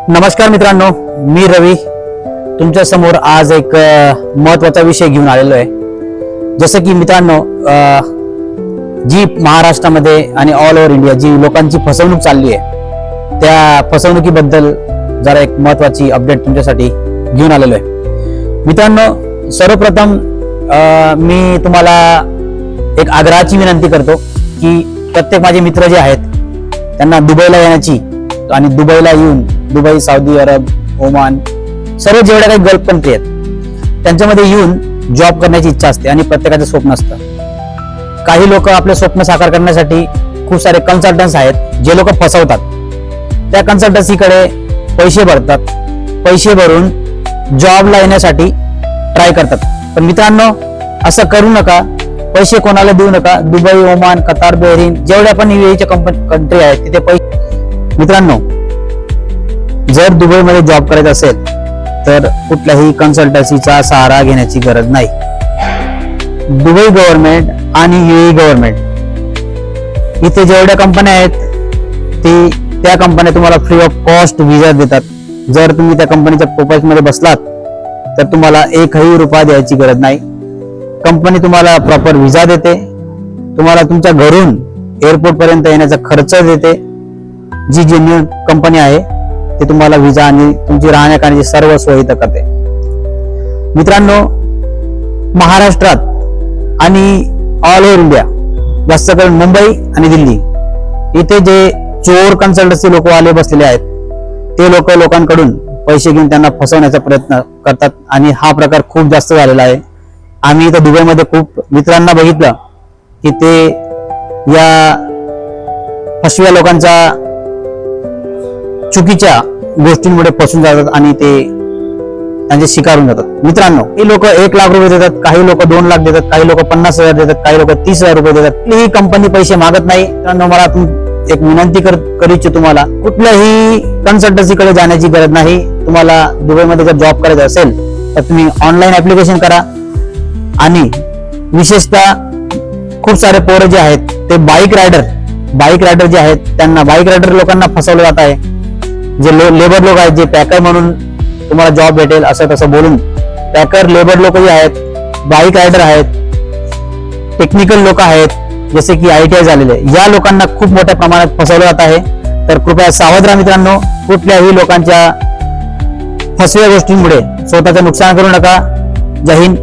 नमस्कार मित्रांनो, मी रवी तुमच्या समोर आज एक महत्त्वाचा विषय घेऊन आलेलो आहे। जसं की मित्रांनो, जी महाराष्ट्रामध्ये आणि ऑल ओव्हर इंडिया जी लोकांची फसवणूक चालली आहे, त्या फसवणुकीबद्दल जरा एक महत्त्वाची अपडेट तुमच्यासाठी घेऊन आलेलो आहे। मित्रांनो, सर्वप्रथम मी तुम्हाला एक आग्रहाची विनंती करतो की प्रत्येक माझे मित्र जे आहेत त्यांना दुबईला येण्याची आणि दुबईला येऊन दुबई, सौदी अरब, ओमान, सर्व जेवढ्या काही गल्फ कंट्री आहेत त्यांच्यामध्ये येऊन जॉब करण्याची इच्छा असते आणि प्रत्येकाचं स्वप्न असतं। काही लोक आपले स्वप्न साकार करण्यासाठी खूप सारे कन्सल्टन्स आहेत जे लोक फसवतात। त्या कन्सल्टन्सीकडे पैसे भरतात, पैसे भरून जॉबला येण्यासाठी ट्राय करतात। पण मित्रांनो, असं करू नका, पैसे कोणाला देऊ नका। दुबई, ओमान, कतार, बहरीन जेवढ्या पण UAE कंट्री आहेत तिथे पैसे। मित्रांनो, जर दुबईमध्ये जॉब करायचा असेल तर कुठल्याही कन्सल्टन्सीचा सहारा घेण्याची गरज नाही। दुबई गव्हर्नमेंट आणि UAE गव्हर्नमेंट इथे जेवढ्या कंपन्या आहेत त्या कंपन्या तुम्हाला फ्री ऑफ कॉस्ट व्हिसा देतात। जर तुम्ही त्या कंपनीच्या प्रोफाइलमध्ये बसलात तर तुम्हाला एकही रुपया द्यायची गरज नाही। कंपनी तुम्हाला प्रॉपर व्हिसा देते, तुम्हाला तुमच्या घरून एअरपोर्ट पर्यंत येण्याचा खर्च देते। जी जेन्युइन कंपनी आहे ते तुम्हाला व्हिसा आणि तुमची राहण्याखाण्याची सर्व सोयी करते। मित्रांनो, महाराष्ट्रात आणि ऑल ओव्हर इंडिया, जास्त करून मुंबई आणि दिल्ली इथे जे चोर कन्सल्टन्सी लोक आले बसलेले आहेत ते लोकांकडून पैसे घेऊन त्यांना फसवण्याचा प्रयत्न करतात आणि हा प्रकार खूप जास्त झालेला आहे। आम्ही इथं दुबईमध्ये खूप मित्रांना बघितलं की ते या फसव्या लोकांच्या चुकीच्या गोष्टींमुळे फसून जातात आणि ते त्यांचे शिकार होऊन जातात। मित्रांनो, काही लोक 1 लाख रुपये देतात, काही लोक 2 लाख देतात, काही लोक 50,000 देतात, काही लोक 30,000 रुपये देतात। कुठलीही कंपनी पैसे मागत नाही। मित्रांनो, मला एक विनंती करू इच्छितो, तुम्हाला कुठल्याही कन्सल्टन्सीकडे जाण्याची गरज नाही। तुम्हाला दुबईमध्ये जर जॉब करायचा असेल तर तुम्ही ऑनलाईन ऍप्लिकेशन करा आणि विशेषतः खूप सारे पोरं जे आहेत ते बाईक रायडर जे आहेत त्यांना बाईक रायडर लोकांना फसवलं जात आहे। जे लेबर लोक आहेत, जे पॅकर म्हणून तुम्हाला जॉब भेटेल असं तसं बोलून पॅकर लेबर लोक जे आहेत, बाईक रायडर आहेत, टेक्निकल लोक आहेत, जसे की ITI झालेले, या लोकांना खूप मोठ्या प्रमाणात फसवलं जात आहे। तर कृपया सावध राहा मित्रांनो, कुठल्याही लोकांच्या फसव्या गोष्टींमुळे स्वतःचं नुकसान करू नका। जय हिंद।